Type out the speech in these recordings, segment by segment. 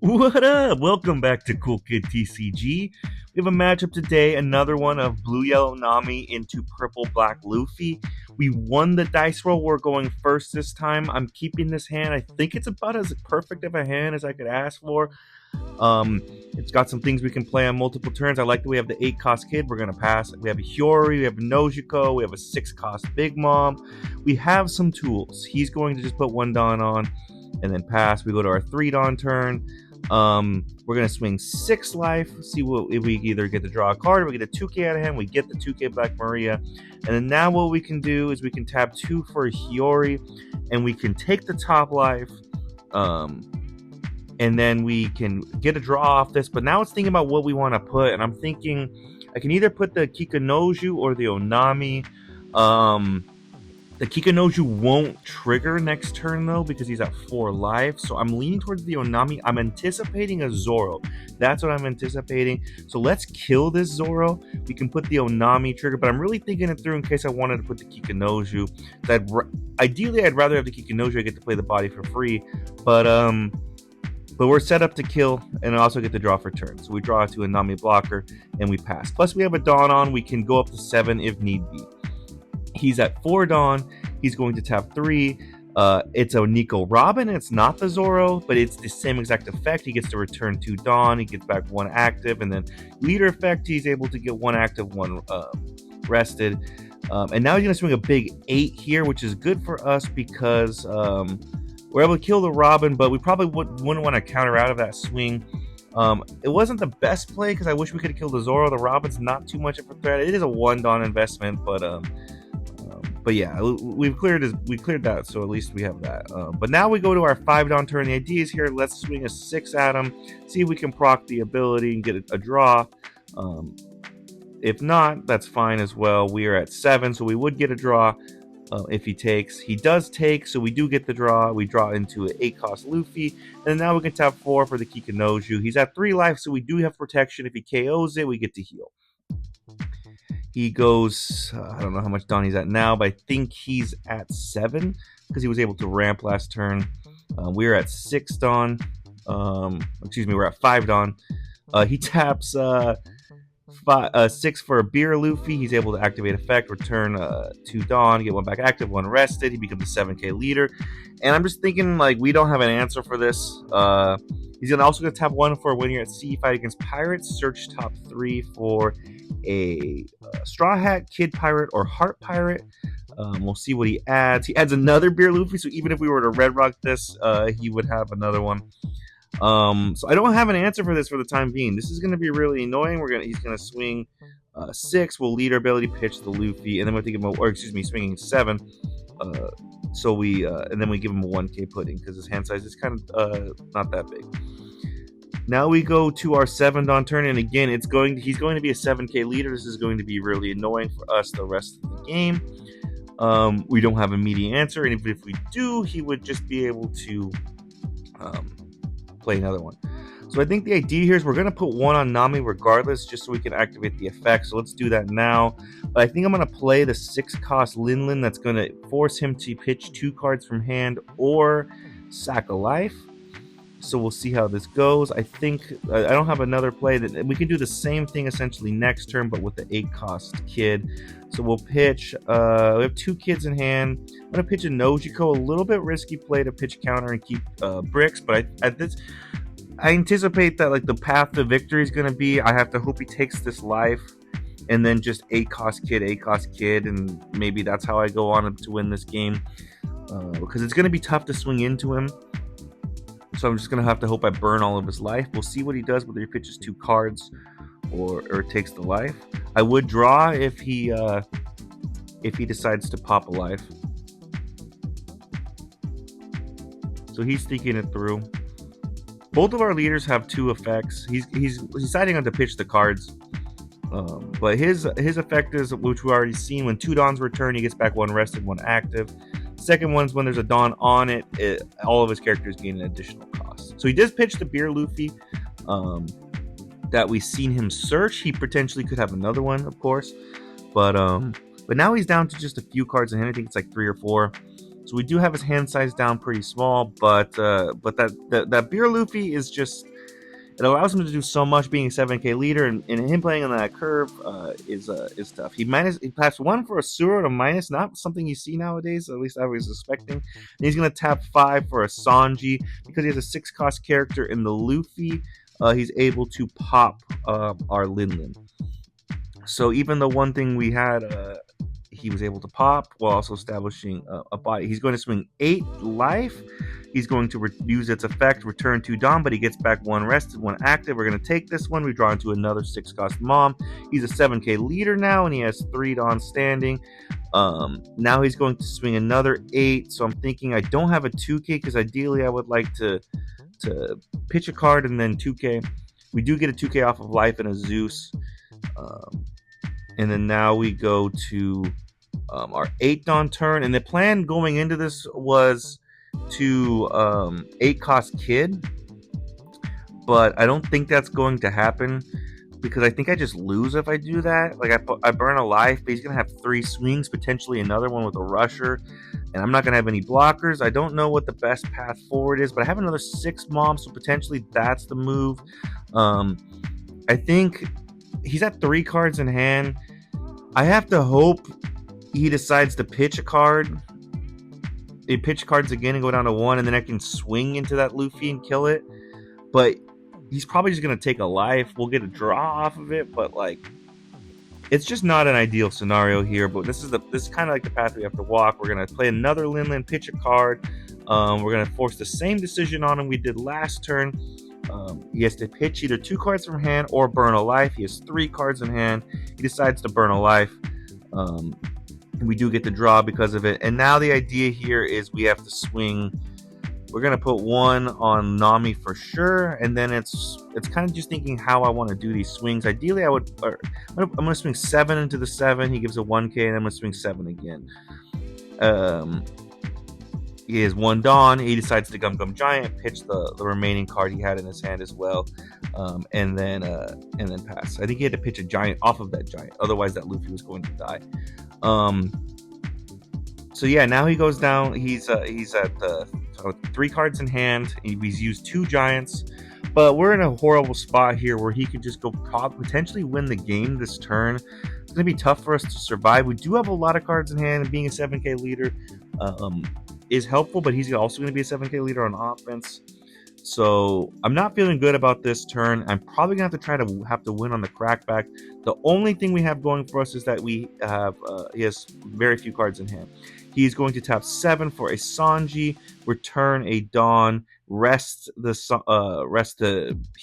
What up? Welcome back to Cool Kid TCG. We have a matchup today, another one of blue yellow Nami into purple black Luffy. We won the dice roll. We're going first this time. I'm keeping this hand. I think it's about as perfect of a hand as I could ask for. It's got some things we can play on multiple turns. I like that we have the 8 cost kid. We're gonna pass. We have a Hiyori, we have a Nojiko, we have a 6 cost Big Mom. We have some tools. He's going to just put 1 Dawn on and then pass. We go to our 3 Dawn turn. We're gonna swing 6 life, see what if we either get to draw a card or we get a 2K out of him. We get the 2K Black Maria, and then now what we can do is we can tap 2 for Hiyori, and we can take the top life, and then we can get a draw off this. But now it's thinking about what we want to put, and I'm thinking I can either put the Kikanoju or the Onami. The Kikanoju won't trigger next turn though because he's at 4 life, so I'm leaning towards the Onami. I'm anticipating a Zoro. That's what I'm anticipating. So let's kill this Zoro. We can put the Onami trigger, but I'm really thinking it through in case I wanted to put the Kikanoju. Ideally, I'd rather have the Kikanoju. I get to play the body for free, but we're set up to kill and also get to draw for turn. So we draw to a Nami blocker and we pass. Plus we have a Dawn on. We can go up to 7 if need be. He's at 4 Dawn. He's going to tap 3. It's a Nico Robin. It's not the Zoro, but it's the same exact effect. He gets to return 2 Dawn. He gets back 1 active, and then leader effect. He's able to get 1 active, 1 rested. And now he's going to swing a big 8 here, which is good for us because we're able to kill the Robin, but we probably wouldn't want to counter out of that swing. It wasn't the best play because I wish we could have killed the Zoro. The Robin's not too much of a threat. It is a 1 Dawn investment, but yeah, we cleared that, so at least we have that. But now we go to our 5 Dawn turn. The idea is here, let's swing a 6 at him, see if we can proc the ability and get a draw. If not, that's fine as well. We are at 7, so we would get a draw if he takes. He does take, so we do get the draw. We draw into an 8 cost Luffy, and now we can tap 4 for the Kikanoju. He's at 3 life, so we do have protection. If he KOs it, we get to heal. He goes, I don't know how much Dawn he's at now, but I think he's at 7 because he was able to ramp last turn. We're at 6 Dawn. We're at 5 Dawn. He taps 6 for a Beer Luffy. He's able to activate effect, return 2 Dawn, get 1 back active, 1 rested. He becomes a 7K leader. And I'm just thinking, like, we don't have an answer for this. He's also going to tap 1 for when you're at sea, fight against pirates. Search top 3 for a Straw Hat, Kid Pirate, or Heart Pirate. We'll see what he adds. He adds another Beer Luffy, so even if we were to Red Rock this, he would have another one. So I don't have an answer for this for the time being. This is going to be really annoying. He's going to swing 6. We'll lead our ability, pitch the Luffy, and then we'll give him swinging 7. And then we give him a 1K pudding because his hand size is kind of not that big. Now we go to our 7 Dawn turn, and again, he's going to be a 7K leader. This is going to be really annoying for us the rest of the game. We don't have an immediate answer, and if we do, he would just be able to play another one. So I think the idea here is we're going to put 1 on Nami regardless, just so we can activate the effect. So let's do that now. But I think I'm going to play the 6 cost Linlin. That's going to force him to pitch 2 cards from hand or sack a life. So we'll see how this goes. I think I don't have another play that we can do the same thing essentially next turn, but with the 8 cost kid. So we'll pitch. We have 2 kids in hand. I'm gonna pitch a Nojiko. A little bit risky play to pitch counter and keep bricks, but I anticipate that like the path to victory is gonna be I have to hope he takes this life, and then just 8 cost kid, and maybe that's how I go on to win this game because it's gonna be tough to swing into him. So I'm just going to have to hope I burn all of his life. We'll see what he does, whether he pitches 2 cards or takes the life. I would draw if he decides to pop a life. So he's thinking it through. Both of our leaders have 2 effects. He's deciding on to pitch the cards. But his effect is, which we already seen, when 2 Dawns return, he gets back 1 rested, 1 active. Second one is when there's a Dawn on it, all of his characters gain an additional cost. So he does pitch the Beer Luffy that we've seen him search. He potentially could have another one, of course. But now he's down to just a few cards in hand. I think it's like 3 or 4. So we do have his hand size down pretty small, but that Beer Luffy is just It allows him to do so much being a 7K leader, and him playing on that curve is tough. He taps 1 for a Suro to minus, not something you see nowadays, at least I was expecting. And he's going to tap 5 for a Sanji. Because he has a 6 cost character in the Luffy, he's able to pop our Linlin. So even the one thing we had, he was able to pop while also establishing a body. He's going to swing 8 life. He's going to use its effect, return 2 Dawn, but he gets back 1 rested, 1 active. We're going to take this one. We draw into another 6 cost Mom. He's a 7K leader now, and he has 3 Dawn standing. Now he's going to swing another 8. So I'm thinking I don't have a 2K because ideally I would like to pitch a card and then 2K. We do get a 2K off of life and a Zeus. And then now we go to our 8 Dawn turn. And the plan going into this was to 8 cost Kid, but I don't think that's going to happen because I think I just lose if I do that. Like I burn a life, but he's gonna have 3 swings, potentially another one with a rusher, and I'm not gonna have any blockers. I don't know what the best path forward is, but I have another 6 Mom, so potentially that's the move. I think he's at 3 cards in hand. I have to hope he decides to pitch a card. They pitch cards again and go down to 1, and then I can swing into that Luffy and kill it. But he's probably just going to take a life. We'll get a draw off of it, but like, it's just not an ideal scenario here. But this is kind of like the path we have to walk. We're going to play another Linlin, pitch a card. We're going to force the same decision on him we did last turn. He has to pitch either 2 cards from hand or burn a life. He has 3 cards in hand. He decides to burn a life. We do get the draw because of it. And now the idea here is we have to swing. We're going to put 1 on Nami for sure. And then it's kind of just thinking how I want to do these swings. Ideally, I'm going to swing 7 into the 7. He gives a 1K, and I'm going to swing 7 again. He has 1 Dawn. He decides to Gum Giant, pitch the remaining card he had in his hand as well, and then pass. I think he had to pitch a Giant off of that Giant, otherwise that Luffy was going to die. So yeah, now he goes down. He's at 3 cards in hand. He's used 2 Giants, but we're in a horrible spot here where he could just go potentially win the game this turn. It's gonna be tough for us to survive. We do have a lot of cards in hand, and being a 7K leader is helpful, but he's also going to be a 7K leader on offense. So I'm not feeling good about this turn. I'm probably going to have to win on the crackback. The only thing we have going for us is that he has very few cards in hand. He's going to tap 7 for a Sanji, return a Dawn, rest the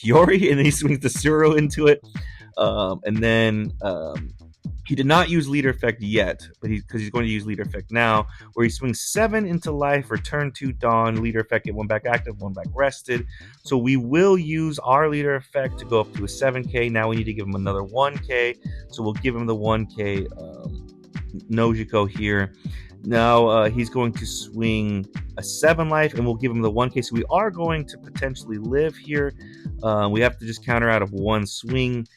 Hiyori, and then he swings the Suro into it. And then he did not use leader effect yet, but because he's going to use leader effect now, where he swings 7 into life, return 2 Dawn, leader effect, get 1 back active, 1 back rested. So we will use our leader effect to go up to a 7K. Now we need to give him another 1K, so we'll give him the 1K Nojiko here. Now he's going to swing a 7 life, and we'll give him the 1K. So we are going to potentially live here. We have to just counter out of 1 swing.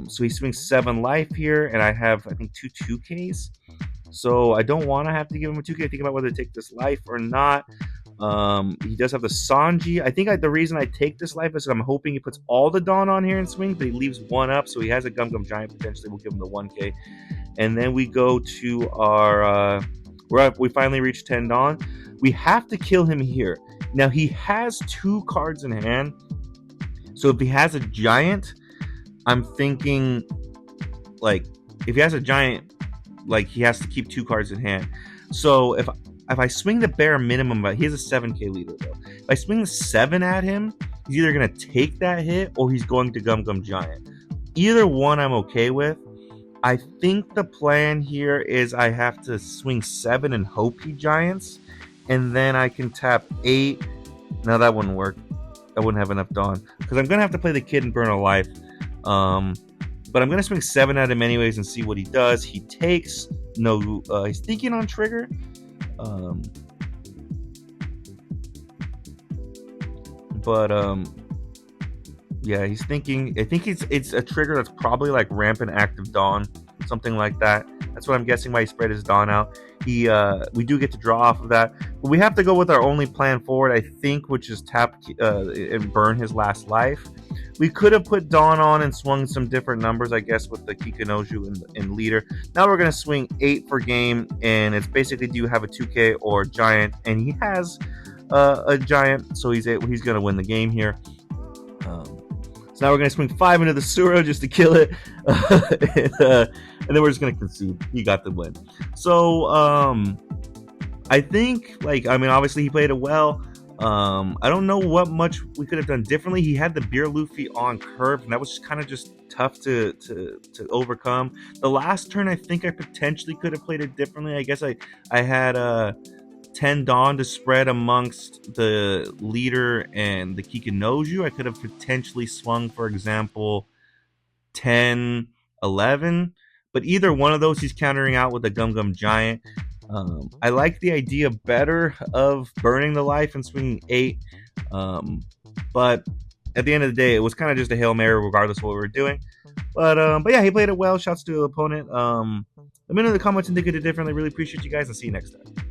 So he swings 7 life here, and I have, I think, 2 2Ks. So I don't want to have to give him a 2K. Think about whether to take this life or not. He does have the Sanji. I think the reason I take this life is I'm hoping he puts all the Dawn on here and swings, but he leaves 1 up, so he has a Gum Giant potentially. We'll give him the 1K. And then we go to our... we finally reach 10 Dawn. We have to kill him here. Now, he has 2 cards in hand. So if he has a Giant... I'm thinking, like, if he has a Giant, like, he has to keep 2 cards in hand. So if I swing the bare minimum, but he has a 7K leader, though. If I swing the 7 at him, he's either going to take that hit or he's going to Gum Giant. Either one I'm okay with. I think the plan here is I have to swing 7 and hope he Giants, and then I can tap 8. No, that wouldn't work. I wouldn't have enough Dawn, because I'm going to have to play the Kid and burn a life. But I'm going to swing 7 at him anyways and see what he does. He takes no, he's thinking on trigger. Yeah, he's thinking, I think it's a trigger that's probably like rampant active Dawn, something like that. That's what I'm guessing why he spread his Dawn out. We do get to draw off of that, but we have to go with our only plan forward, I think, which is tap and burn his last life. We could have put Dawn on and swung some different numbers, I guess, with the Kikanoju and leader. Now we're going to swing 8 for game, and it's basically, do you have a 2K or giant? And he has a giant, so he's going to win the game here. So now we're going to swing 5 into the Suro just to kill it. And then we're just going to concede. He got the win. So I think, obviously he played it well. I don't know what much we could have done differently. He had the Beer Luffy on curve, and that was just tough to overcome. The last turn, I think I potentially could have played it differently. I guess I had 10 Dawn to spread amongst the leader and the Kikanoju. I could have potentially swung, for example, 10, 11. But either one of those, he's countering out with a Gum Gum Giant. I like the idea better of burning the life and swinging 8. But at the end of the day, it was kind of just a Hail Mary regardless of what we were doing. But yeah, he played it well. Shouts to the opponent. Let me know in the comments and think it differently. Really appreciate you guys, and see you next time.